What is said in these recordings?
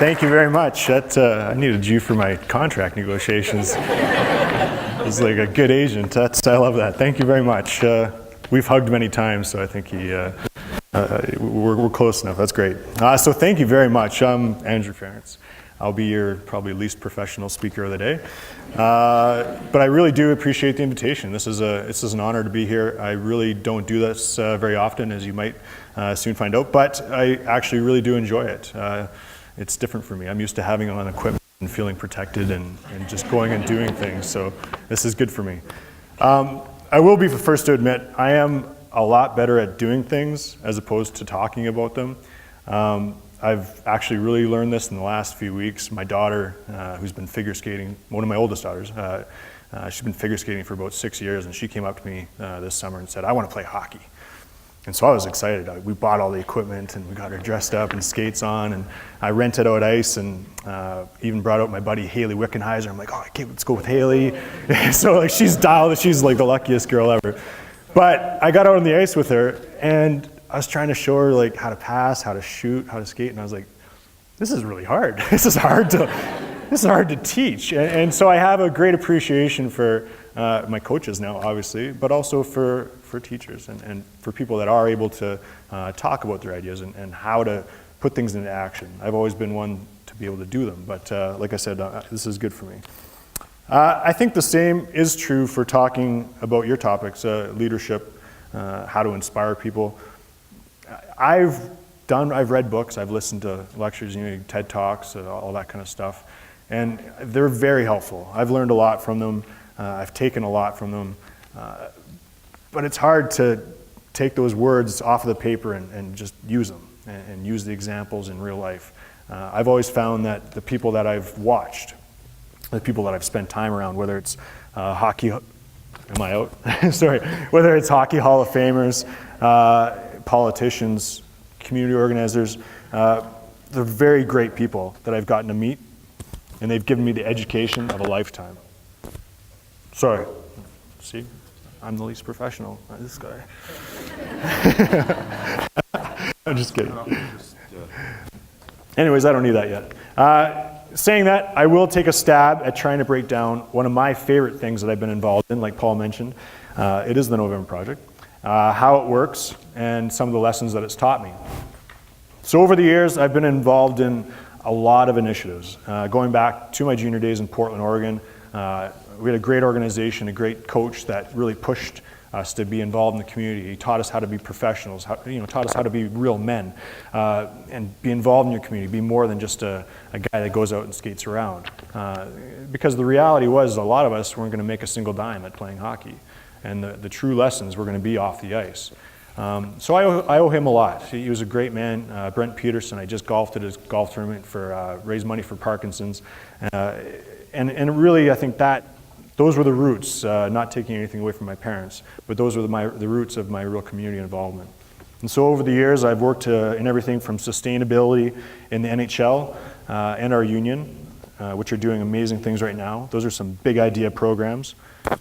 Thank you very much. I needed you for my contract negotiations. He's like a good agent. I love that. Thank you very much. We've hugged many times, so I think we're close enough. That's great. So thank you very much. I'm Andrew Ference. I'll be your probably least professional speaker of the day. But I really do appreciate the invitation. This is an honor to be here. I really don't do this very often, as you might soon find out, but I actually really do enjoy it. It's different for me. I'm used to having on equipment and feeling protected and just going and doing things, so this is good for me. I will be the first to admit, I am a lot better at doing things as opposed to talking about them. I've actually really learned this in the last few weeks. My daughter, who's been figure skating, one of my oldest daughters, she's been figure skating for about 6 years, and she came up to me this summer and said, "I want to play hockey." And so I was excited. We bought all the equipment, and we got her dressed up and skates on, and I rented out ice, and even brought out my buddy Haley Wickenheiser. I'm like, "Oh, okay, let's go with Haley." So like she's dialed, she's like the luckiest girl ever. But I got out on the ice with her, and I was trying to show her like how to pass, how to shoot, how to skate, and I was like, "This is really hard. This is hard to teach." And so I have a great appreciation for my coaches now, obviously, but also for teachers and for people that are able to talk about their ideas and how to put things into action. I've always been one to be able to do them, but like I said, this is good for me. I think the same is true for talking about your topics, leadership, how to inspire people. I've read books, I've listened to lectures, TED Talks, all that kind of stuff, and they're very helpful. I've learned a lot from them. I've taken a lot from them, but it's hard to take those words off of the paper and just use them and use the examples in real life. I've always found that the people that I've watched, the people that I've spent time around, whether it's hockey, am I out? Sorry, whether it's hockey Hall of Famers, politicians, community organizers, they're very great people that I've gotten to meet, and they've given me the education of a lifetime. Sorry, see, I'm the least professional. This guy. I'm just kidding. Anyways, I don't need that yet. Saying that, I will take a stab at trying to break down one of my favorite things that I've been involved in, like Paul mentioned. It is the November Project. How it works, and some of the lessons that it's taught me. So over the years, I've been involved in a lot of initiatives. Going back to my junior days in Portland, Oregon, we had a great organization, a great coach that really pushed us to be involved in the community. He taught us how to be professionals, taught us how to be real men, and be involved in your community, be more than just a guy that goes out and skates around. Because the reality was a lot of us weren't going to make a single dime at playing hockey. And the true lessons were going to be off the ice. So I owe him a lot. He was a great man. Brent Peterson, I just golfed at his golf tournament for raise money for Parkinson's. And really, I think those were the roots, not taking anything away from my parents, but those were the roots of my real community involvement. And so over the years, I've worked in everything from sustainability in the NHL and our union, which are doing amazing things right now. Those are some big idea programs.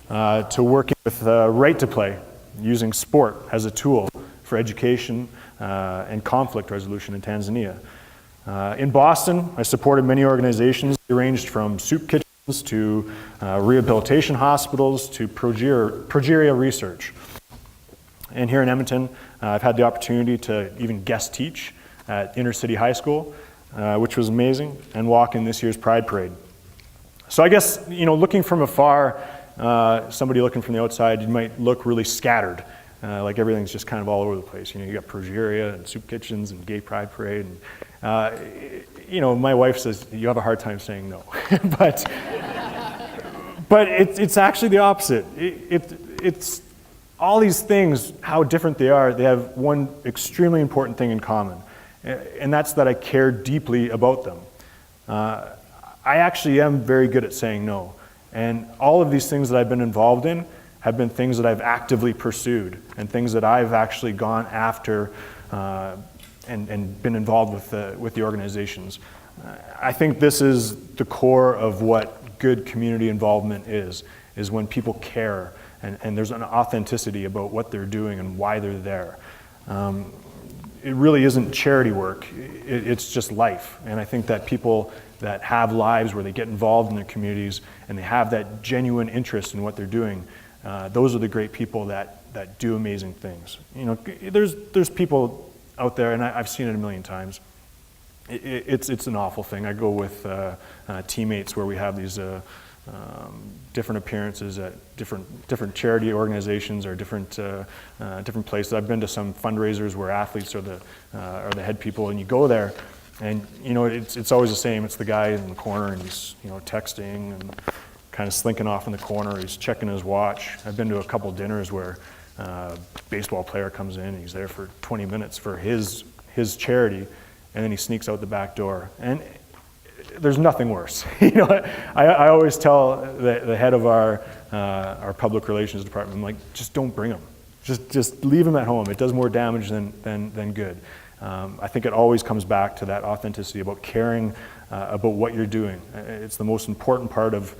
To working with Right to Play, using sport as a tool for education and conflict resolution in Tanzania. In Boston, I supported many organizations that ranged from soup kitchens to rehabilitation hospitals to progeria research. And here in Edmonton, I've had the opportunity to even guest teach at Inner City High School, which was amazing, and walk in this year's Pride Parade. So I guess, looking from afar, somebody looking from the outside, you might look really scattered, like everything's just kind of all over the place. You got progeria and soup kitchens and gay pride parade, and my wife says you have a hard time saying no, but it's actually the opposite. It's all these things, how different they are. They have one extremely important thing in common, and that's that I care deeply about them. I actually am very good at saying no. And all of these things that I've been involved in have been things that I've actively pursued and things that I've actually gone after and been involved with the organizations. I think this is the core of what good community involvement is when people care and there's an authenticity about what they're doing and why they're there. it really isn't charity work, it's just life. And I think that people that have lives where they get involved in their communities and they have that genuine interest in what they're doing, those are the great people that do amazing things. You know, there's people out there, and I've seen it a million times. It's an awful thing. I go with teammates where we have these different appearances at different charity organizations or different places. I've been to some fundraisers where athletes are the head people, and you go there, and you know it's always the same. It's the guy in the corner, and he's texting and kind of slinking off in the corner. He's checking his watch. I've been to a couple dinners where a baseball player comes in, and he's there for 20 minutes for his charity, and then he sneaks out the back door. And there's nothing worse. I always tell the head of our public relations department, I'm like, just don't bring him. Just leave him at home. It does more damage than good. I think it always comes back to that authenticity about caring about what you're doing. It's the most important part of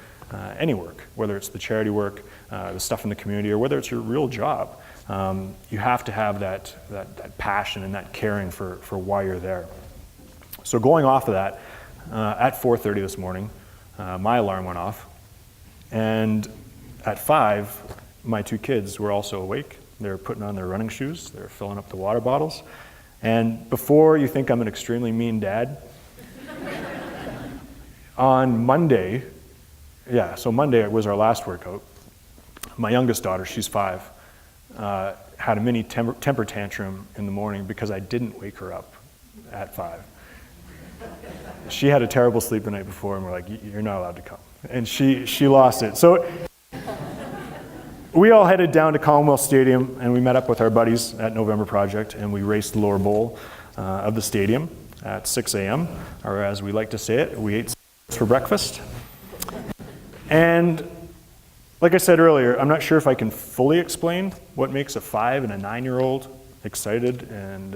any work, whether it's the charity work, the stuff in the community, or whether it's your real job. You have to have that passion and that caring for why you're there. So going off of that, at 4:30 this morning, my alarm went off, and at 5, my 2 kids were also awake. They're putting on their running shoes, they're filling up the water bottles, and before you think I'm an extremely mean dad, on Monday, so Monday was our last workout, my youngest daughter, she's 5, had a mini temper tantrum in the morning because I didn't wake her up at 5. She had a terrible sleep the night before, and we're like, you're not allowed to come. And she lost it. So we all headed down to Commonwealth Stadium, and we met up with our buddies at November Project, and we raced the lower bowl of the stadium at 6 a.m., or as we like to say it, we ate for breakfast. And like I said earlier, I'm not sure if I can fully explain what makes a 5 and a 9-year-old excited and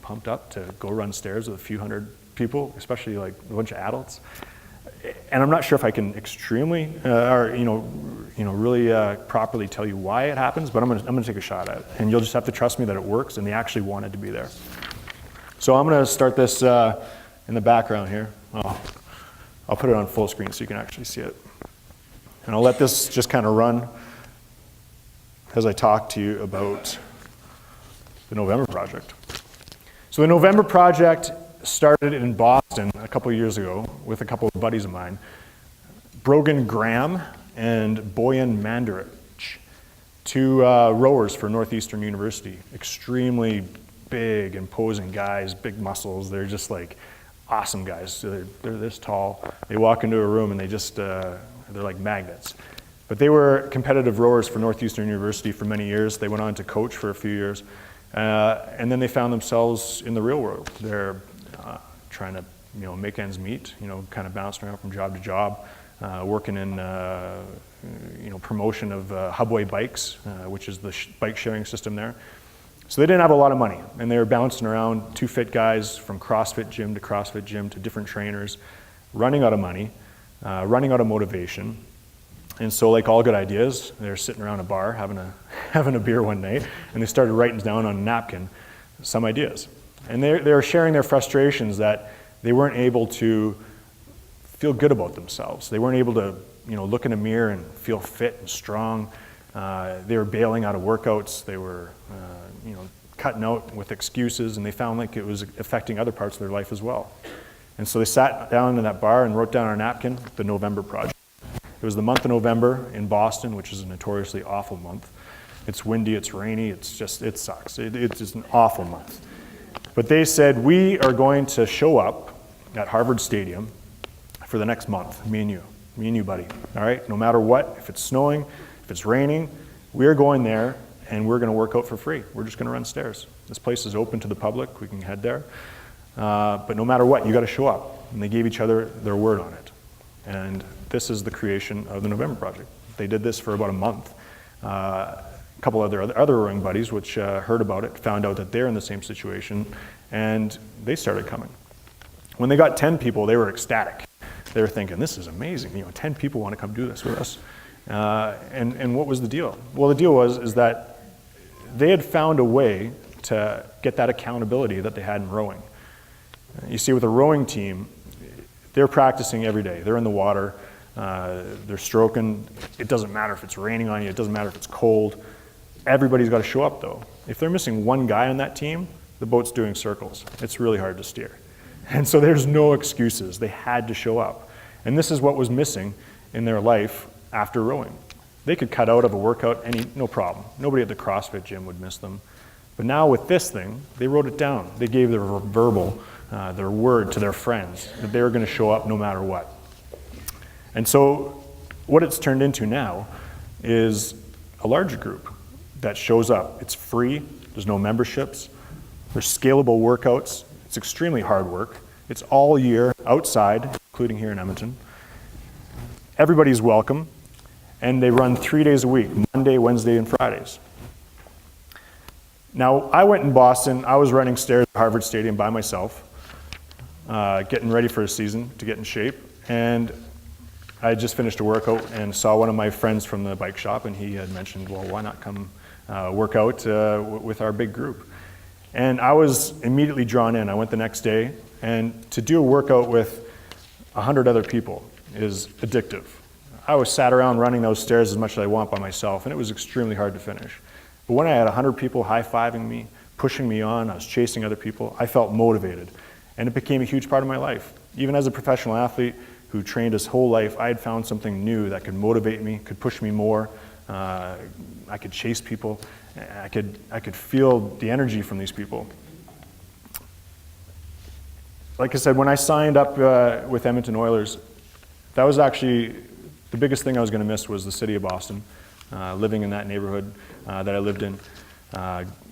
pumped up to go run stairs with a few hundred people, especially like a bunch of adults. And I'm not sure if I can extremely really properly tell you why it happens, but I'm gonna take a shot at it, and you'll just have to trust me that it works and they actually wanted to be there. So I'm gonna start this in the background here. I'll put it on full screen so you can actually see it, and I'll let this just kind of run as I talk to you about the November Project. So the November Project started in Boston a couple of years ago with a couple of buddies of mine, Brogan Graham and Boyan Mandarich, 2 rowers for Northeastern University. Extremely big, imposing guys, big muscles. They're just like awesome guys. They're this tall. They walk into a room and they just, they're like magnets. But they were competitive rowers for Northeastern University for many years. They went on to coach for a few years. And then they found themselves in the real world. They're trying to make ends meet, kind of bouncing around from job to job, working in promotion of Hubway bikes, which is the bike sharing system there. So they didn't have a lot of money, and they were bouncing around, 2 fit guys from CrossFit gym to different trainers, running out of money, running out of motivation. And so, like all good ideas, they're sitting around a bar having a beer one night, and they started writing down on a napkin some ideas. And they were sharing their frustrations that they weren't able to feel good about themselves. They weren't able to, look in a mirror and feel fit and strong. They were bailing out of workouts. They were, cutting out with excuses, and they found like it was affecting other parts of their life as well. And so they sat down in that bar and wrote down on a napkin the November Project. It was the month of November in Boston, which is a notoriously awful month. It's windy, it's rainy, it sucks. It's just an awful month. But they said, we are going to show up at Harvard Stadium for the next month, me and you, buddy, all right? No matter what, if it's snowing, if it's raining, we are going there and we're gonna work out for free. We're just gonna run stairs. This place is open to the public, we can head there. But no matter what, you gotta show up. And they gave each other their word on it. And this is the creation of the November Project. They did this for about a month. A couple other rowing buddies, which heard about it, found out that they're in the same situation, and they started coming. When they got 10 people, they were ecstatic. They were thinking, this is amazing. 10 people want to come do this with us. And what was the deal? Well, the deal is that they had found a way to get that accountability that they had in rowing. You see, with a rowing team, they're practicing every day. They're in the water, they're stroking. It doesn't matter if it's raining on you, it doesn't matter if it's cold. Everybody's got to show up though. If they're missing one guy on that team, the boat's doing circles. It's really hard to steer. And so there's no excuses. They had to show up. And this is what was missing in their life after rowing. They could cut out of a workout, no problem. Nobody at the CrossFit gym would miss them. But now with this thing, they wrote it down. They gave their verbal, their word to their friends that they were going to show up no matter what. And so what it's turned into now is a larger group that shows up. It's free, there's no memberships, there's scalable workouts, it's extremely hard work. It's all year outside, including here in Edmonton. Everybody's welcome, and they run 3 days a week, Monday, Wednesday, and Fridays. Now, I went in Boston, I was running stairs at Harvard Stadium by myself, getting ready for a season to get in shape, and I had just finished a workout and saw one of my friends from the bike shop, and he had mentioned, well, why not come work out with our big group? And I was immediately drawn in. I went the next day, and to do a workout with 100 other people is addictive. I was sat around running those stairs as much as I want by myself, and it was extremely hard to finish. But when I had 100 people high-fiving me, pushing me on, I was chasing other people, I felt motivated. And it became a huge part of my life. Even as a professional athlete who trained his whole life, I had found something new that could motivate me, could push me more. I could chase people. I could feel the energy from these people. Like I said, when I signed up with Edmonton Oilers, that was actually the biggest thing I was going to miss was the city of Boston, living in that neighborhood that I lived in,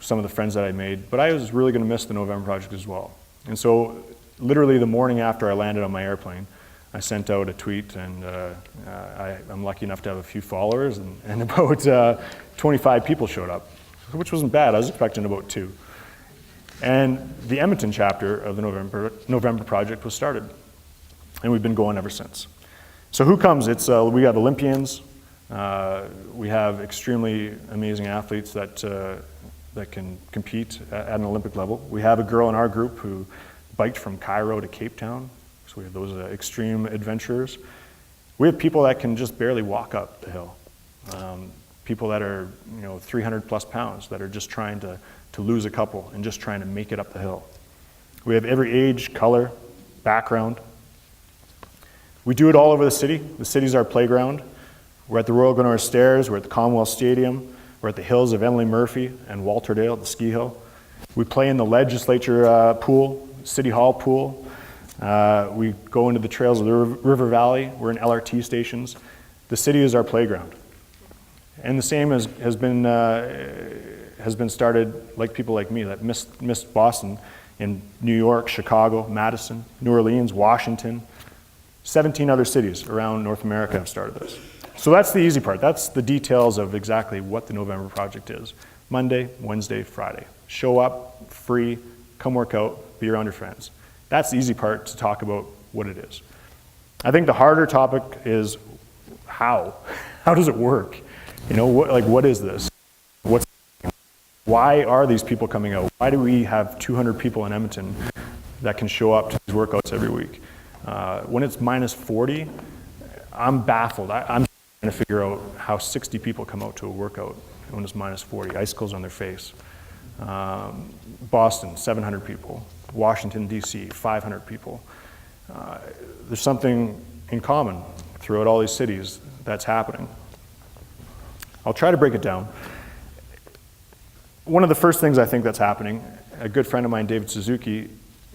some of the friends that I made. But I was really going to miss the November Project as well. And so literally the morning after I landed on my airplane, I sent out a tweet, and I'm lucky enough to have a few followers, and about 25 people showed up, which wasn't bad. I was expecting about 2. And the Edmonton chapter of the November Project was started, and we've been going ever since. So who comes? It's we have Olympians, we have extremely amazing athletes that can compete at an Olympic level. We have a girl in our group who biked from Cairo to Cape Town. So we have those extreme adventurers. We have people that can just barely walk up the hill. People that are 300 plus pounds that are just trying to lose a couple and just trying to make it up the hill. We have every age, color, background. We do it all over the city. The city's our playground. We're at the Royal Glenora Stairs, we're at the Commonwealth Stadium, we're at the hills of Emily Murphy and Walterdale at the ski hill. We play in the legislature pool, City Hall pool. We go into the trails of the River Valley. We're in LRT stations. The city is our playground. And the same has been started like people like me that missed Boston in New York, Chicago, Madison, New Orleans, Washington. 17 other cities around North America have started this. So that's the easy part. That's the details of exactly what the November Project is. Monday, Wednesday, Friday. Show up, free, come work out, be around your friends. That's the easy part to talk about what it is. I think the harder topic is how. How does it work? What is this? Why are these people coming out? Why do we have 200 people in Edmonton that can show up to these workouts every week? When it's minus 40, I'm baffled. I'm trying to figure out how 60 people come out to a workout when it's minus 40, icicles on their face. Boston, 700 people. Washington, D.C., 500 people. There's something in common throughout all these cities that's happening. I'll try to break it down. One of the first things I think that's happening, a good friend of mine, David Suzuki,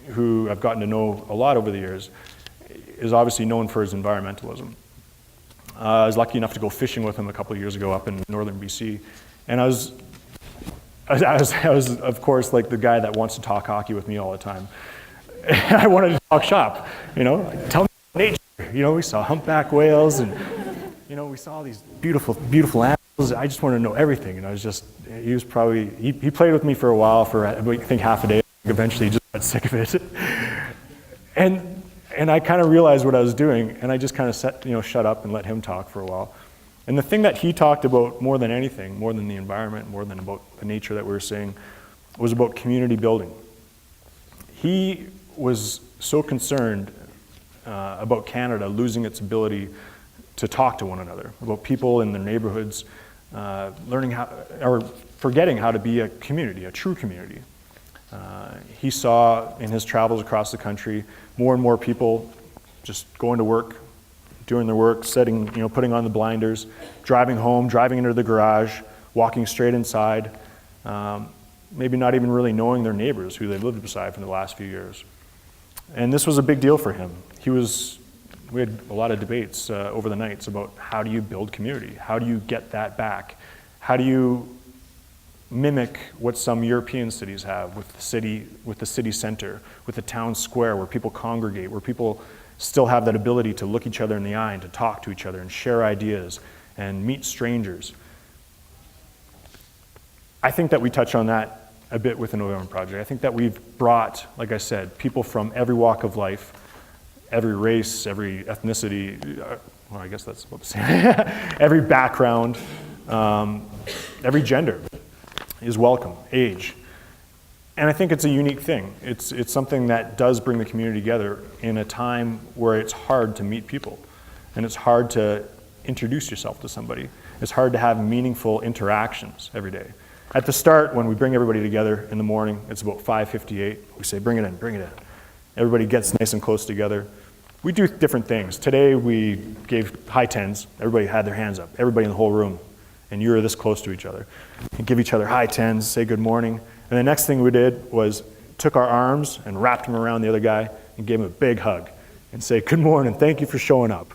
who I've gotten to know a lot over the years, is obviously known for his environmentalism. I was lucky enough to go fishing with him a couple of years ago up in northern BC, and I was of course like the guy that wants to talk hockey with me all the time. I wanted to talk shop, tell me about nature. We saw humpback whales, and we saw all these beautiful, beautiful animals. I just wanted to know everything, and he played with me for a while, for I think half a day. Eventually, he just got sick of it, and I kind of realized what I was doing, and I just kind of shut up and let him talk for a while. And the thing that he talked about more than anything, more than the environment, more than about the nature that we were seeing, was about community building. He was so concerned about Canada losing its ability to talk to one another, about people in their neighborhoods learning how, or forgetting how to be a community, a true community. He saw in his travels across the country more and more people just going to work, doing their work, putting on the blinders, driving home, driving into the garage, walking straight inside, maybe not even really knowing their neighbors who they lived beside for the last few years. And this was a big deal for him. We had a lot of debates over the nights about how do you build community? How do you get that back? How do you mimic what some European cities have with the city center, with the town square where people congregate, where people still have that ability to look each other in the eye and to talk to each other and share ideas and meet strangers. I think that we touch on that a bit with the November Project. I think that we've brought, like I said, people from every walk of life, every race, every ethnicity, well, I guess that's what I'm saying, every background, every gender is welcome, age. And I think it's a unique thing. It's something that does bring the community together in a time where it's hard to meet people and it's hard to introduce yourself to somebody. It's hard to have meaningful interactions every day. At the start, when we bring everybody together in the morning, it's about 5:58. We say, bring it in, bring it in. Everybody gets nice and close together. We do different things. Today, we gave high tens. Everybody had their hands up, everybody in the whole room. And you were this close to each other. And give each other high tens, say good morning. And the next thing we did was took our arms and wrapped them around the other guy and gave him a big hug and say, good morning, thank you for showing up.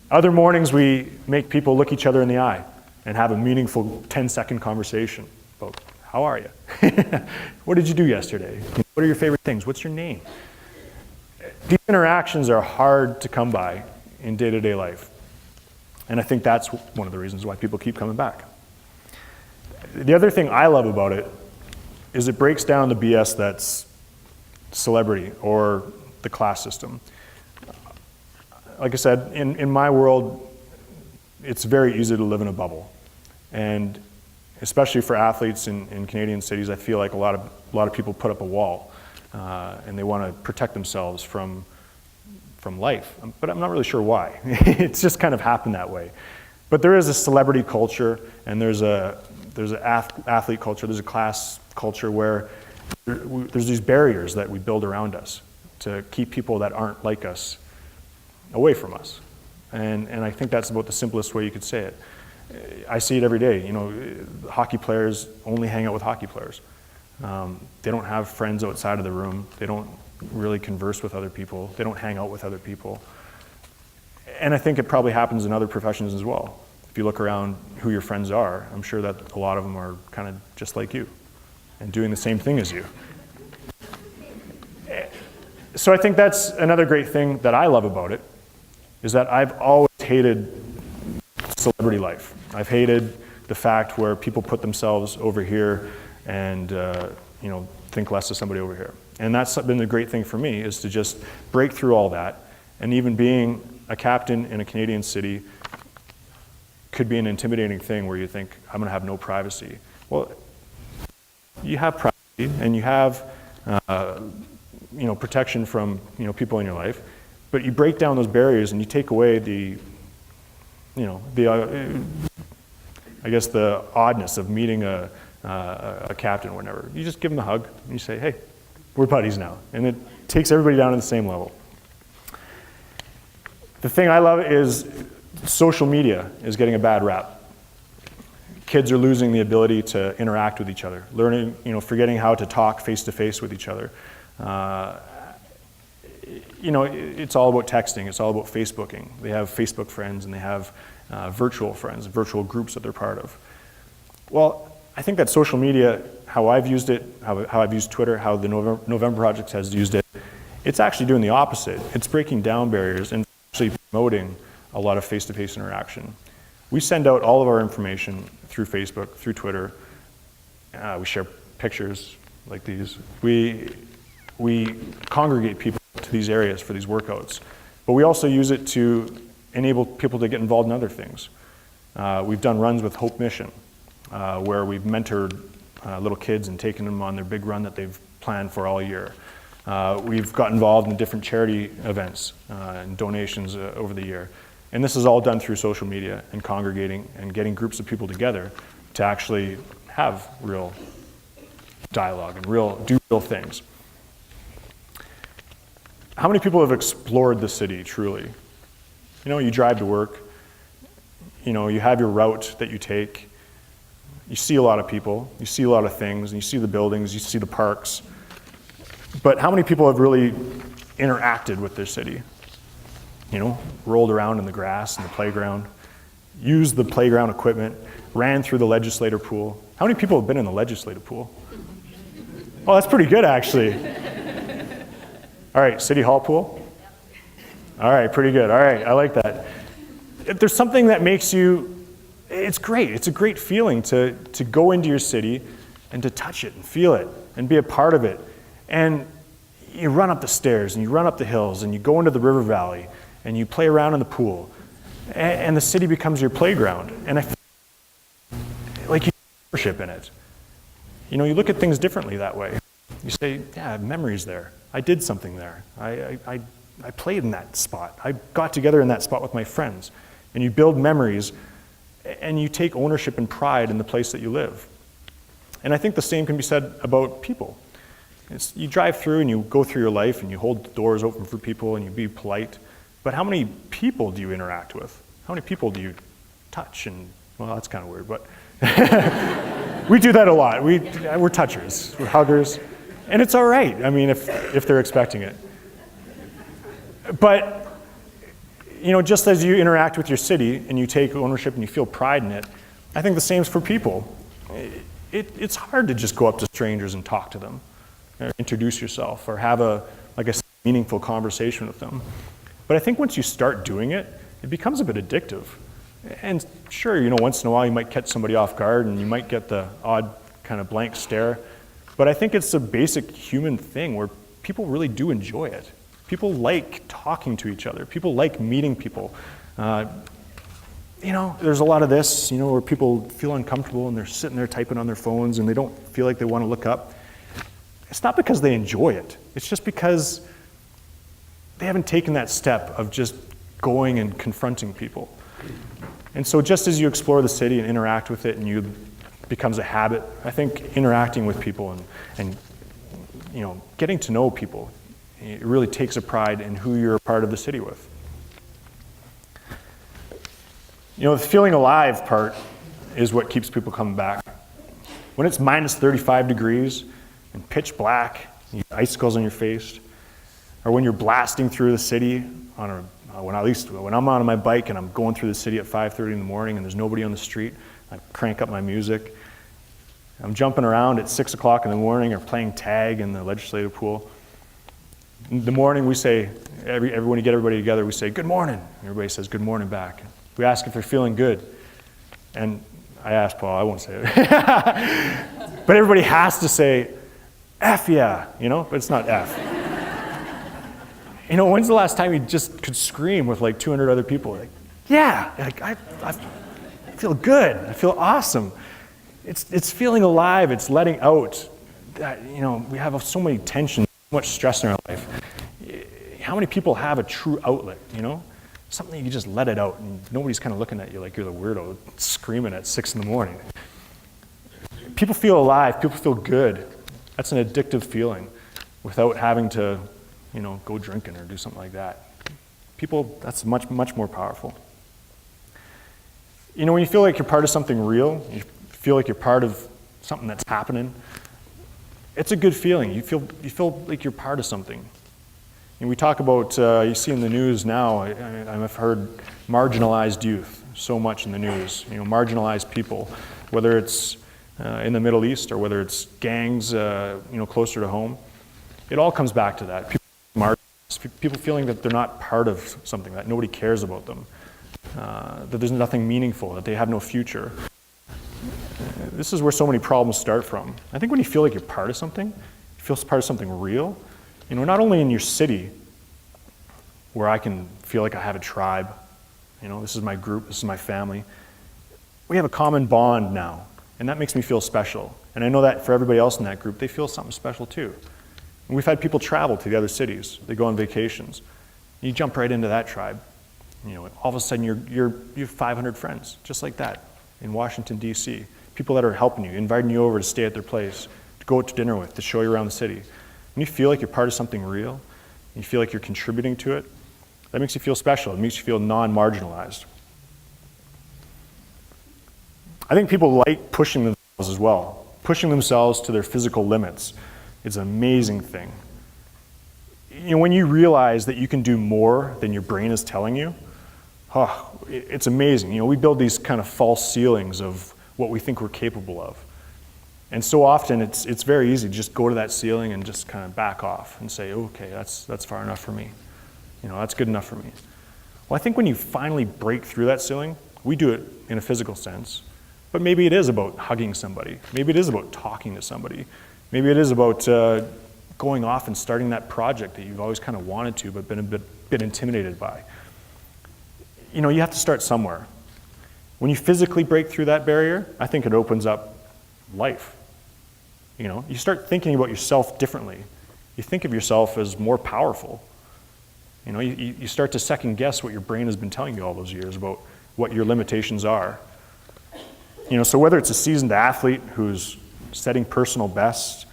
Other mornings, we make people look each other in the eye and have a meaningful 10-second conversation about, how are you? What did you do yesterday? What are your favorite things? What's your name? These interactions are hard to come by in day-to-day life. And I think that's one of the reasons why people keep coming back. The other thing I love about it is it breaks down the BS that's celebrity or the class system. Like I said, in my world, it's very easy to live in a bubble. And especially for athletes in Canadian cities, I feel like a lot of people put up a wall and they want to protect themselves from life, but I'm not really sure why. It's just kind of happened that way. But there is a celebrity culture, and there's an athlete culture, there's a class culture where there's these barriers that we build around us to keep people that aren't like us away from us. And I think that's about the simplest way you could say it. I see it every day. Hockey players only hang out with hockey players. They don't have friends outside of the room. They don't really converse with other people. They don't hang out with other people. And I think it probably happens in other professions as well. If you look around who your friends are, I'm sure that a lot of them are kind of just like you and doing the same thing as you. So I think that's another great thing that I love about it, is that I've always hated celebrity life. I've hated the fact where people put themselves over here and think less of somebody over here. And that's been the great thing for me, is to just break through all that. And even being a captain in a Canadian city could be an intimidating thing where you think, I'm going to have no privacy. Well, you have privacy and you have protection from people in your life, but you break down those barriers and you take away the oddness of meeting a captain or whatever. You just give them a hug and you say, hey, we're buddies now. And it takes everybody down to the same level. The thing I love is social media is getting a bad rap. Kids are losing the ability to interact with each other, learning, forgetting how to talk face-to-face with each other. It's all about texting. It's all about Facebooking. They have Facebook friends and they have virtual friends, virtual groups that they're part of. Well, I think that social media, how I've used it, how I've used Twitter, how the November Project has used it, it's actually doing the opposite. It's breaking down barriers and actually promoting a lot of face-to-face interaction. We send out all of our information through Facebook, through Twitter. We share pictures like these. We congregate people to these areas for these workouts. But we also use it to enable people to get involved in other things. We've done runs with Hope Mission, where we've mentored little kids and taking them on their big run that they've planned for all year. We've got involved in different charity events and donations over the year. And this is all done through social media and congregating and getting groups of people together to actually have real dialogue and do real things. How many people have explored the city truly? You drive to work, you have your route that you take, you see a lot of people, you see a lot of things, and you see the buildings, you see the parks. But how many people have really interacted with their city? Rolled around in the grass in the playground, used the playground equipment, ran through the legislative pool. How many people have been in the legislative pool? Oh, that's pretty good, actually. All right, City Hall pool? All right, pretty good. All right, I like that. If there's something that makes you, it's great. It's a great feeling to go into your city and to touch it and feel it and be a part of it. And you run up the stairs and you run up the hills and you go into the river valley and you play around in the pool. And the city becomes your playground. And I feel like you have ownership in it. You look at things differently that way. You say, yeah, I have memories there. I did something there. I played in that spot. I got together in that spot with my friends. And you build memories, and you take ownership and pride in the place that you live. And I think the same can be said about people. You drive through and you go through your life and you hold the doors open for people and you be polite. But how many people do you interact with? How many people do you touch? And, well, that's kind of weird, but we do that a lot. We're touchers, we're huggers. And it's all right, if they're expecting it. But, just as you interact with your city and you take ownership and you feel pride in it, I think the same is for people. It's hard to just go up to strangers and talk to them, or introduce yourself, or have a meaningful conversation with them. But I think once you start doing it, it becomes a bit addictive. And sure, once in a while you might catch somebody off guard and you might get the odd kind of blank stare. But I think it's a basic human thing where people really do enjoy it. People like talking to each other. People like meeting people. There's a lot of this, where people feel uncomfortable and they're sitting there typing on their phones and they don't feel like they want to look up. It's not because they enjoy it. It's just because they haven't taken that step of just going and confronting people. And so just as you explore the city and interact with it and it becomes a habit, I think interacting with people and getting to know people, it really takes a pride in who you're a part of the city with. The feeling alive part is what keeps people coming back. When it's minus 35 degrees and pitch black, and you have icicles on your face, or when you're blasting through the city when I'm on my bike and I'm going through the city at 5:30 in the morning and there's nobody on the street, I crank up my music. I'm jumping around at 6 o'clock in the morning or playing tag in the legislative pool. In the morning we say, when you get everybody together, we say, good morning. Everybody says good morning back. We ask if they're feeling good. And I asked Paul, I won't say it. But everybody has to say, F yeah, but it's not F. When's the last time you just could scream with 200 other people? Yeah, I feel good. I feel awesome. It's feeling alive. It's letting out. That, we have so many tensions, so much stress in our life. How many people have a true outlet, Something you can just let it out and nobody's kind of looking at you like you're the weirdo screaming at 6 in the morning. People feel alive. People feel good. That's an addictive feeling without having to go drinking or do something like that. People, that's much, much more powerful. When you feel like you're part of something real, you feel like you're part of something that's happening, it's a good feeling. You feel like you're part of something. And we talk about, you see in the news now, I've heard marginalized youth so much in the news, marginalized people, whether it's in the Middle East or whether it's gangs, closer to home. It all comes back to that. People feeling that they're not part of something, that nobody cares about them, that there's nothing meaningful, that they have no future. This is where so many problems start from. I think when you feel like you're part of something, you feel part of something real, not only in your city, where I can feel like I have a tribe, this is my group, this is my family. We have a common bond now. And that makes me feel special. And I know that for everybody else in that group, they feel something special too. And we've had people travel to the other cities. They go on vacations. You jump right into that tribe. All of a sudden you have 500 friends, just like that, in Washington, D.C. People that are helping you, inviting you over to stay at their place, to go out to dinner with, to show you around the city. And you feel like you're part of something real, and you feel like you're contributing to it, that makes you feel special. It makes you feel non-marginalized. I think people like pushing themselves as well. Pushing themselves to their physical limits is an amazing thing. When you realize that you can do more than your brain is telling you, it's amazing. We build these kind of false ceilings of what we think we're capable of. And so often it's very easy to just go to that ceiling and just kind of back off and say, okay, that's far enough for me. That's good enough for me. Well, I think when you finally break through that ceiling, we do it in a physical sense, but maybe it is about hugging somebody. Maybe it is about talking to somebody. Maybe it is about going off and starting that project that you've always kind of wanted to, but been a bit intimidated by. You have to start somewhere. When you physically break through that barrier, I think it opens up life. You start thinking about yourself differently. You think of yourself as more powerful. You start to second guess what your brain has been telling you all those years about what your limitations are. So whether it's a seasoned athlete who's setting personal bests,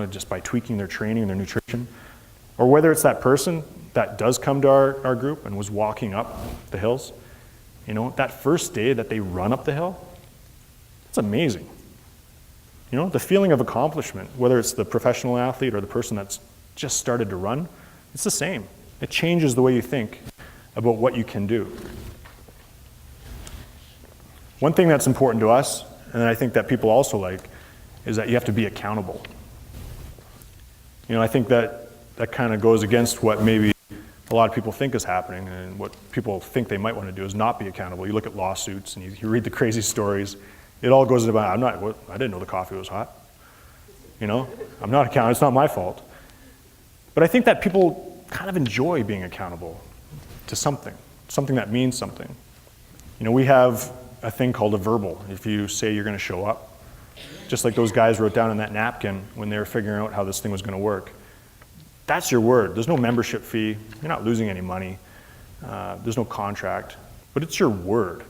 just by tweaking their training and their nutrition, or whether it's that person that does come to our group and was walking up the hills, that first day that they run up the hill, it's amazing. The feeling of accomplishment, whether it's the professional athlete or the person that's just started to run, it's the same. It changes the way you think about what you can do. One thing that's important to us, and I think that people also like, is that you have to be accountable. I think that kind of goes against what maybe a lot of people think is happening, and what people think they might want to do is not be accountable. You look at lawsuits and you read the crazy stories. It all goes about, I didn't know the coffee was hot. I'm not accountable, it's not my fault. But I think that people kind of enjoy being accountable to something that means something. We have a thing called a verbal. If you say you're going to show up, just like those guys wrote down on that napkin when they were figuring out how this thing was going to work. That's your word. There's no membership fee. You're not losing any money. There's no contract. But it's your word.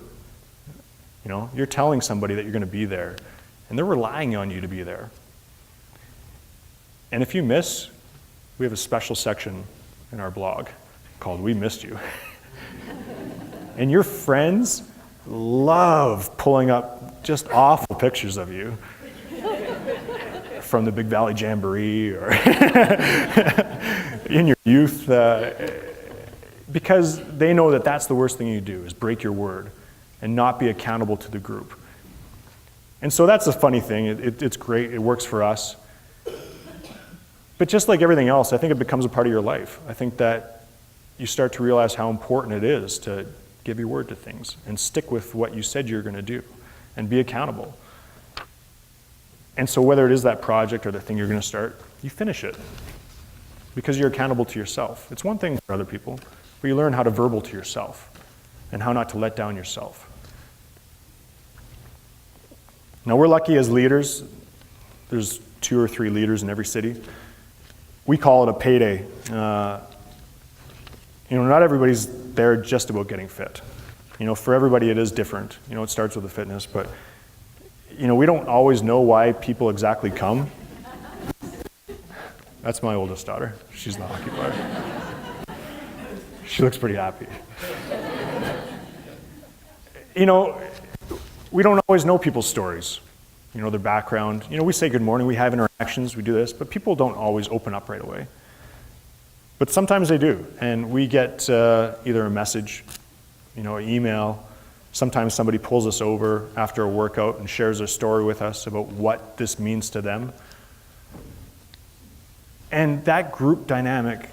You're telling somebody that you're going to be there, and they're relying on you to be there. And if you miss, we have a special section in our blog called We Missed You. And your friends love pulling up just awful pictures of you from the Big Valley Jamboree or in your youth, because they know that that's the worst thing you do, is break your word and not be accountable to the group. And so that's a funny thing. It's great. It works for us. But just like everything else, I think it becomes a part of your life. I think that you start to realize how important it is to give your word to things and stick with what you said you're going to do and be accountable. And so whether it is that project or the thing you're going to start, you finish it because you're accountable to yourself. It's one thing for other people, but you learn how to verbal to yourself and how not to let down yourself. Now, we're lucky as leaders. There's 2 or 3 leaders in every city. We call it a payday. Not everybody's there just about getting fit. For everybody it is different. It starts with the fitness, but we don't always know why people exactly come. That's my oldest daughter. She's the hockey player. She looks pretty happy. We don't always know people's stories, their background. We say good morning, we have interactions, we do this, but people don't always open up right away. But sometimes they do, and we get either a message, an email. Sometimes somebody pulls us over after a workout and shares their story with us about what this means to them. And that group dynamic,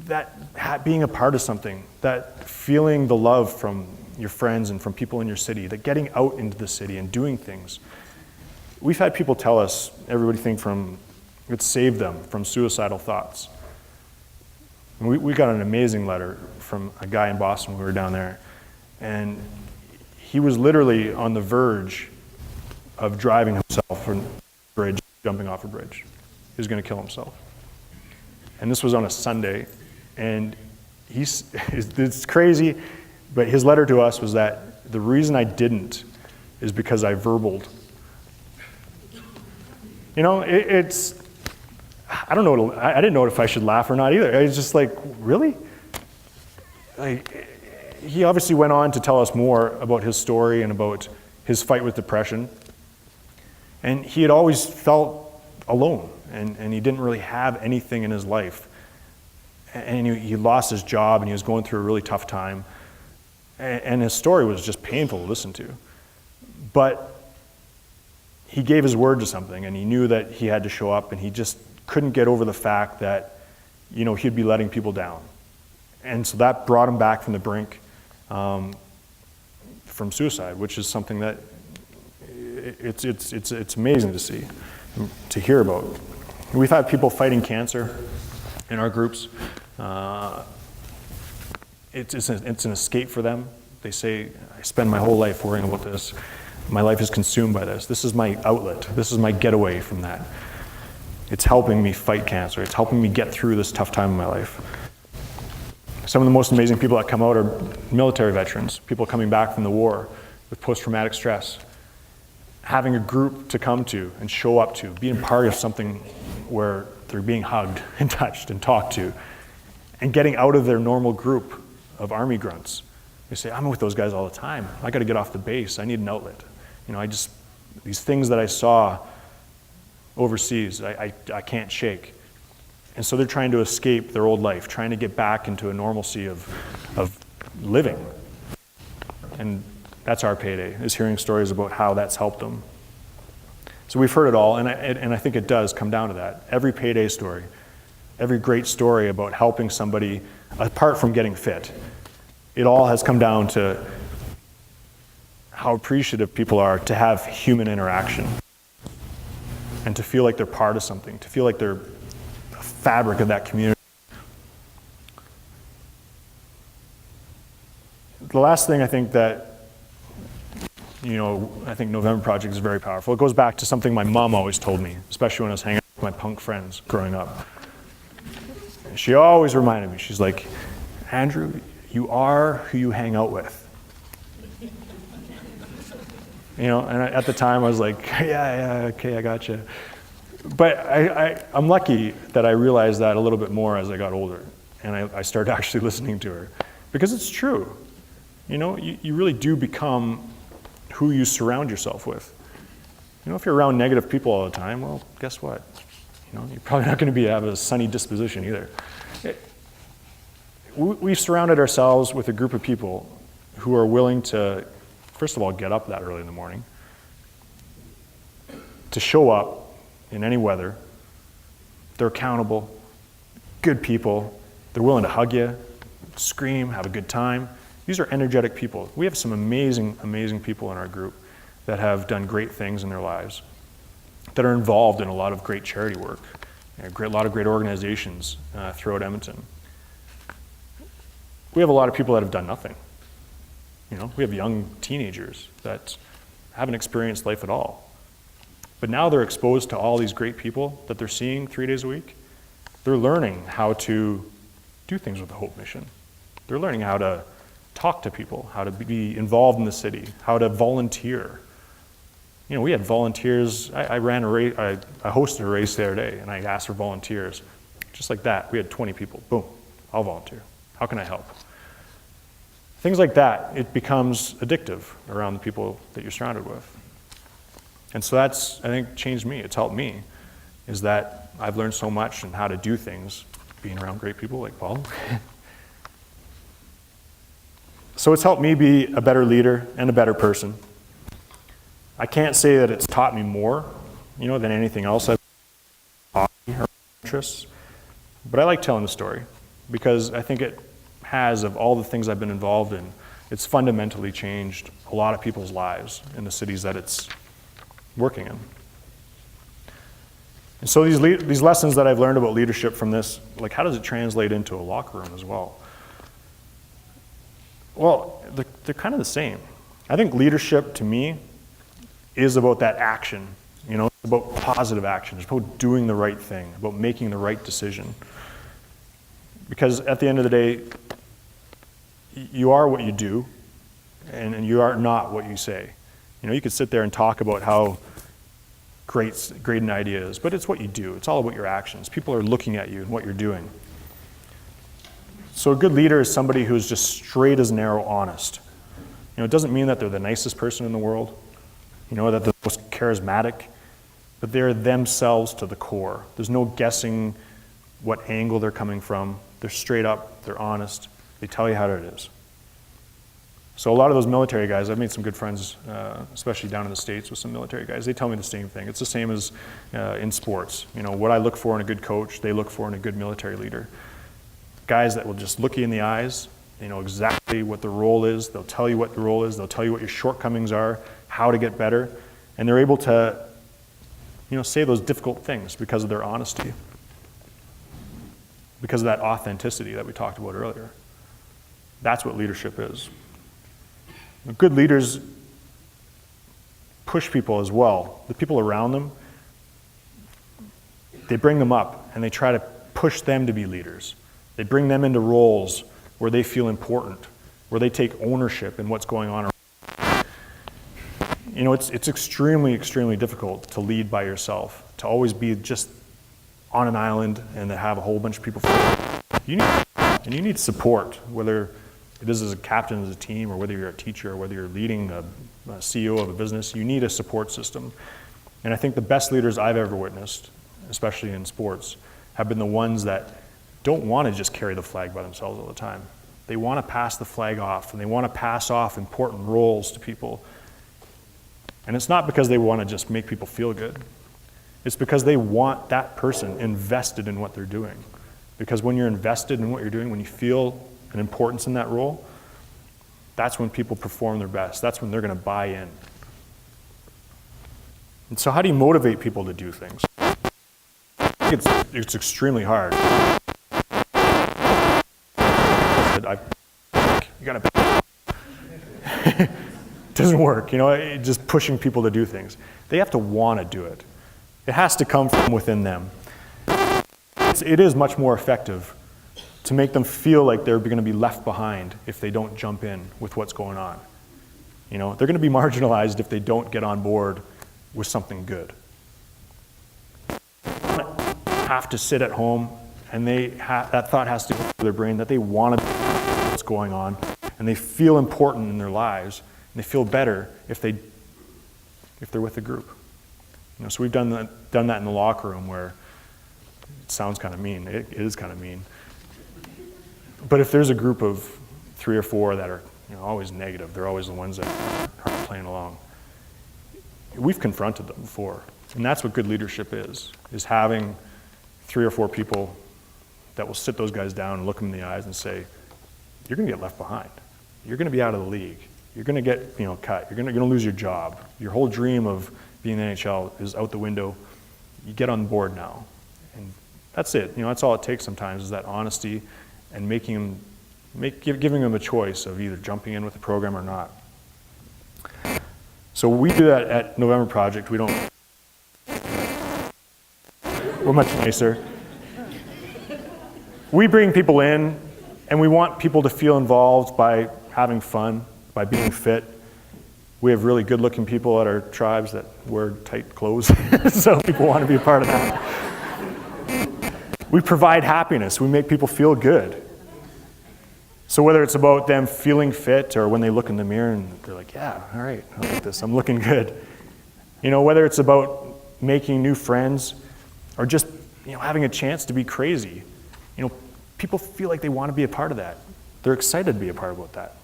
that being a part of something, that feeling the love from your friends and from people in your city, that getting out into the city and doing things. We've had people tell us, everybody think it saved them from suicidal thoughts. And we got an amazing letter from a guy in Boston when we were down there. And he was literally on the verge of driving himself from a bridge, jumping off a bridge. He was going to kill himself. And this was on a Sunday, and it's crazy, but his letter to us was that the reason I didn't is because I verbaled. You know, I don't know, I didn't know if I should laugh or not either. I was just like, really? Like, he obviously went on to tell us more about his story and about his fight with depression. And he had always felt alone, and he didn't really have anything in his life. And he lost his job, and he was going through a really tough time. And his story was just painful to listen to. But he gave his word to something, and he knew that he had to show up, and he just couldn't get over the fact that, you know, he'd be letting people down. And so that brought him back from the brink from suicide, which is something that it's amazing to see, to hear about. We've had people fighting cancer in our groups. It's an escape for them. They say, I spend my whole life worrying about this. My life is consumed by this. This is my outlet. This is my getaway from that. It's helping me fight cancer. It's helping me get through this tough time in my life. Some of the most amazing people that come out are military veterans, people coming back from the war with post-traumatic stress. Having a group to come to and show up to, being part of something where they're being hugged and touched and talked to, and getting out of their normal group of Army grunts. They say, I'm with those guys all the time. I got to get off the base. I need an outlet. You know, these things that I saw overseas, I can't shake. And so they're trying to escape their old life, trying to get back into a normalcy of living. And that's our payday, is hearing stories about how that's helped them. So we've heard it all, and I think it does come down to that. Every payday story, every great story about helping somebody, apart from getting fit, it all has come down to how appreciative people are to have human interaction and to feel like they're part of something, to feel like they're a fabric of that community. The last thing I think that, you know, I think November Project is very powerful. It goes back to something my mom always told me, especially when I was hanging out with my punk friends growing up. She always reminded me, she's like, Andrew, you are who you hang out with. You know, and at the time I was like, yeah, okay, I gotcha. But I'm lucky that I realized that a little bit more as I got older, and I started actually listening to her. Because it's true. You know, you really do become who you surround yourself with. You know, if you're around negative people all the time, well, guess what? You know, you're probably not going to have a sunny disposition either. We've surrounded ourselves with a group of people who are willing to, first of all, get up that early in the morning, to show up in any weather. They're accountable, good people. They're willing to hug you, scream, have a good time. These are energetic people. We have some amazing, amazing people in our group that have done great things in their lives, that are involved in a lot of great charity work, a lot of great organizations throughout Edmonton. We have a lot of people that have done nothing. You know, we have young teenagers that haven't experienced life at all. But now they're exposed to all these great people that they're seeing 3 days a week. They're learning how to do things with the Hope Mission. They're learning how to talk to people, how to be involved in the city, how to volunteer. You know, we had volunteers. I ran a race, I hosted a race the other day, and I asked for volunteers. Just like that, we had 20 people. Boom, I'll volunteer. How can I help? Things like that, it becomes addictive around the people that you're surrounded with. And so that's, I think, changed me. It's helped me, is that I've learned so much on how to do things being around great people like Paul. So it's helped me be a better leader and a better person. I can't say that it's taught me more, you know, than anything else I've taught me or interests, but I like telling the story because I think it has, of all the things I've been involved in, it's fundamentally changed a lot of people's lives in the cities that it's working in. And so these lessons that I've learned about leadership from this, like how does it translate into a locker room as well? Well, they're kind of the same. I think leadership to me is about that action. It's about positive action. It's about doing the right thing, about making the right decision. Because at the end of the day, you are what you do, and you are not what you say. You could sit there and talk about how great an idea is, but it's what you do. It's all about your actions. People are looking at you and what you're doing. So a good leader is somebody who is just straight as an arrow honest. It doesn't mean that they're the nicest person in the world, that they're the most charismatic, but they're themselves to the core. There's no guessing what angle they're coming from. They're straight up, they're honest, they tell you how it is. So a lot of those military guys, I've made some good friends, especially down in the States with some military guys, they tell me the same thing. It's the same as in sports. What I look for in a good coach, they look for in a good military leader. Guys that will just look you in the eyes, they know exactly what the role is, they'll tell you what the role is, they'll tell you what your shortcomings are, how to get better, and they're able to say those difficult things because of their honesty, because of that authenticity that we talked about earlier. That's what leadership is. Good leaders push people as well. The people around them, they bring them up and they try to push them to be leaders. They bring them into roles where they feel important, where they take ownership in what's going on around them. It's extremely, extremely difficult to lead by yourself, to always be just on an island and to have a whole bunch of people. You need support, whether it is as a captain of a team, or whether you're a teacher, or whether you're leading a CEO of a business. You need a support system. And I think the best leaders I've ever witnessed, especially in sports, have been the ones that don't want to just carry the flag by themselves all the time. They want to pass the flag off, and they want to pass off important roles to people. And it's not because they want to just make people feel good. It's because they want that person invested in what they're doing. Because when you're invested in what you're doing, when you feel an importance in that role, that's when people perform their best. That's when they're going to buy in. And so how do you motivate people to do things? I think it's extremely hard. You gotta. It doesn't work, just pushing people to do things. They have to want to do it. It has to come from within them. It is much more effective to make them feel like they're going to be left behind if they don't jump in with what's going on. They're going to be marginalized if they don't get on board with something good. They have to sit at home, and that thought has to go through their brain that they want to know what's going on, and they feel important in their lives, and they feel better if they're with a group. So we've done that in the locker room, where it sounds kind of mean. It is kind of mean. But if there's a group of 3 or 4 that are always negative, they're always the ones that aren't playing along, we've confronted them before. And that's what good leadership is having 3 or 4 people that will sit those guys down and look them in the eyes and say, you're going to get left behind. You're going to be out of the league. You're going to get cut. You're going to lose your job. Your whole dream of being in the NHL is out the window. You get on board now. And that's it. That's all it takes sometimes, is that honesty and giving them a choice of either jumping in with the program or not. So we do that at November Project. We're much nicer. We bring people in, and we want people to feel involved by having fun, by being fit. We have really good-looking people at our tribes that wear tight clothes, so people want to be a part of that. We provide happiness. We make people feel good. So whether it's about them feeling fit, or when they look in the mirror and they're like, yeah, all right, I like this, I'm looking good. Whether it's about making new friends, or just having a chance to be crazy. People feel like they want to be a part of that. They're excited to be a part of that.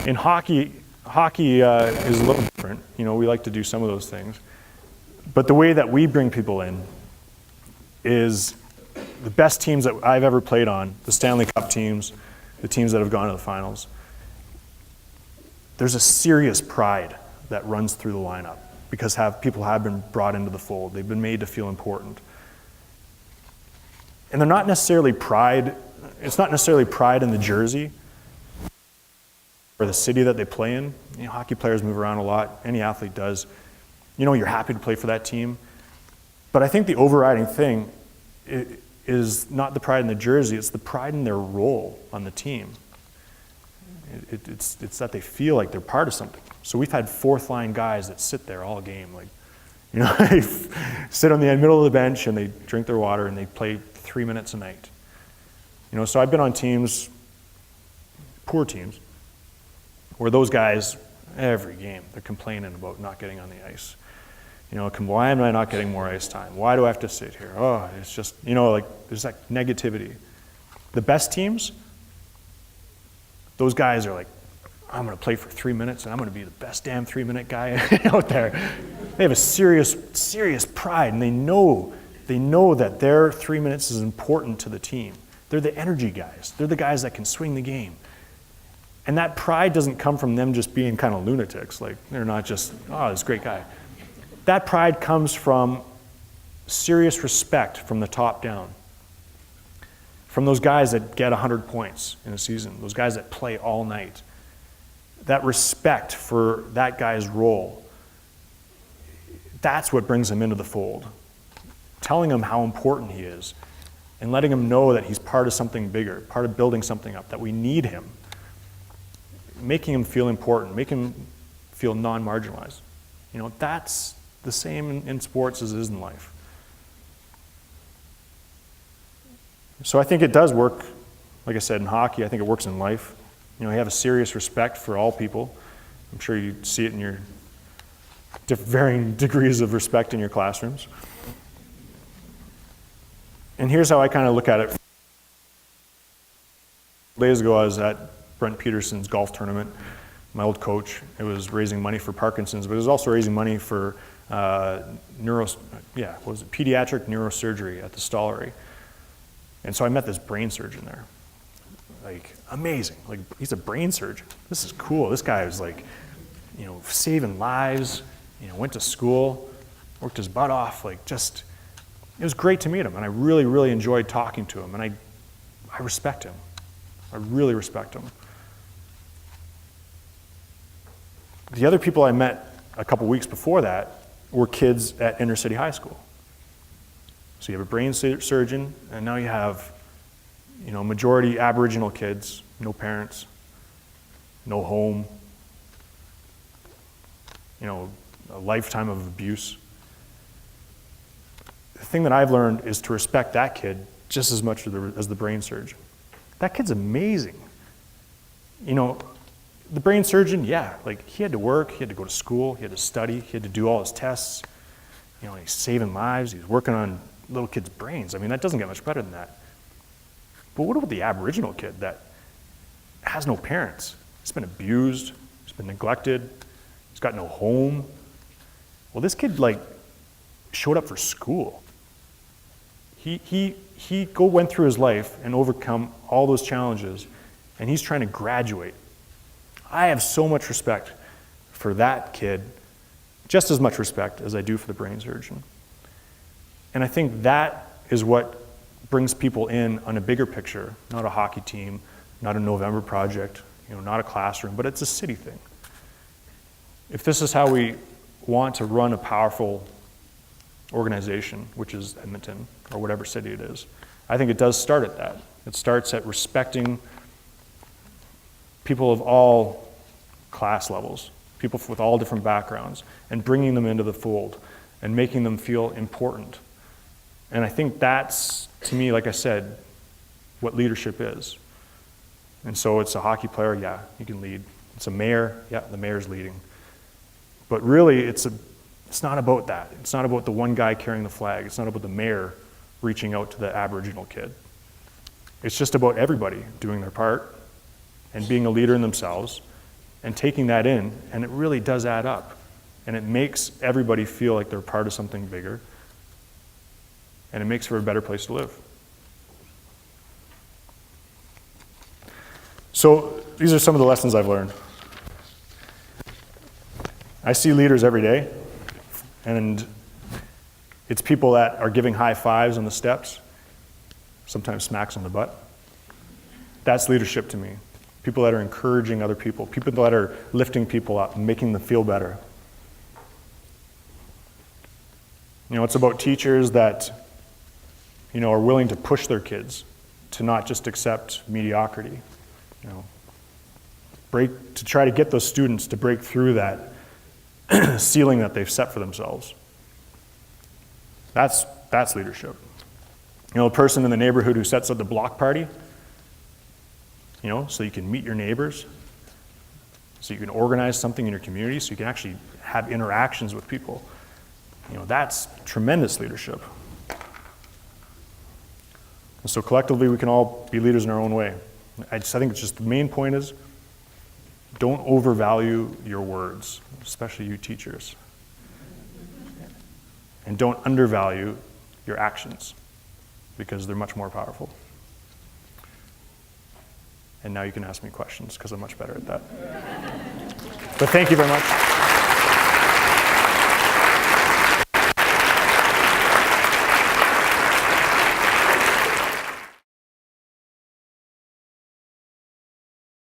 In hockey is a little different. We like to do some of those things. But the way that we bring people in is the best teams that I've ever played on, the Stanley Cup teams, the teams that have gone to the finals. There's a serious pride that runs through the lineup because people have been brought into the fold. They've been made to feel important. And they're not necessarily pride. It's not necessarily pride in the jersey. or the city that they play in. Hockey players move around a lot. Any athlete does. You're happy to play for that team. But I think the overriding thing is not the pride in the jersey, it's the pride in their role on the team. It's that they feel like they're part of something. So we've had fourth line guys that sit there all game, they sit on the middle of the bench and they drink their water and they play 3 minutes a night. So I've been on teams, poor teams, where those guys, every game, they're complaining about not getting on the ice. Why am I not getting more ice time? Why do I have to sit here? Oh, it's just, there's that negativity. The best teams, those guys are like, I'm going to play for 3 minutes and I'm going to be the best damn 3-minute guy out there. They have a serious pride, and they know that their 3 minutes is important to the team. They're the energy guys. They're the guys that can swing the game. And that pride doesn't come from them just being kind of lunatics. They're not just, this great guy. That pride comes from serious respect from the top down. From those guys that get 100 points in a season, those guys that play all night. That respect for that guy's role, that's what brings him into the fold. Telling him how important he is and letting him know that he's part of something bigger, part of building something up, that we need him. Making him feel important, making him feel non-marginalized. That's the same in sports as it is in life. So I think it does work, like I said, in hockey. I think it works in life. You have a serious respect for all people. I'm sure you see it in your varying degrees of respect in your classrooms. And here's how I kind of look at it. Days ago, I was at Brent Peterson's golf tournament. My old coach. It was raising money for Parkinson's, but it was also raising money for pediatric neurosurgery at the Stollery. And so I met this brain surgeon there. Amazing. He's a brain surgeon. This is cool. This guy was saving lives, went to school, worked his butt off. It was great to meet him. And I really, really enjoyed talking to him. And I respect him. I really respect him. The other people I met a couple weeks before that were kids at inner city high school. So you have a brain surgeon, and now you have majority Aboriginal kids, no parents, no home, a lifetime of abuse. The thing that I've learned is to respect that kid just as much as the brain surgeon. That kid's amazing. The brain surgeon, he had to work, he had to go to school, he had to study, he had to do all his tests. He's saving lives, he's working on little kids' brains. That doesn't get much better than that. But what about the Aboriginal kid that has no parents? He's been abused, he's been neglected, he's got no home. Well, this kid showed up for school. He went through his life and overcome all those challenges, and he's trying to graduate. I have so much respect for that kid, just as much respect as I do for the brain surgeon. And I think that is what brings people in on a bigger picture, not a hockey team, not a November project, not a classroom, but it's a city thing. If this is how we want to run a powerful organization, which is Edmonton, or whatever city it is, I think it does start at that. It starts at respecting people of all class levels, people with all different backgrounds, and bringing them into the fold and making them feel important. And I think that's, to me, like I said, what leadership is. And so it's a hockey player, yeah, you can lead. It's a mayor, yeah, the mayor's leading. But really, it's not about that. It's not about the one guy carrying the flag. It's not about the mayor reaching out to the Aboriginal kid. It's just about everybody doing their part and being a leader in themselves and taking that in, and it really does add up. And it makes everybody feel like they're part of something bigger, and it makes for a better place to live. So these are some of the lessons I've learned. I see leaders every day, and it's people that are giving high fives on the steps, sometimes smacks on the butt. That's leadership to me. people that are encouraging other people that are lifting people up and making them feel better. It's about teachers that, are willing to push their kids to not just accept mediocrity. To try to get those students to break through that ceiling that they've set for themselves. That's leadership. A person in the neighborhood who sets up the block party, so you can meet your neighbors, so you can organize something in your community, so you can actually have interactions with people. That's tremendous leadership. And so collectively, we can all be leaders in our own way. I think it's just the main point is, don't overvalue your words, especially you teachers. And don't undervalue your actions, because they're much more powerful. And now you can ask me questions, because I'm much better at that. But thank you very much.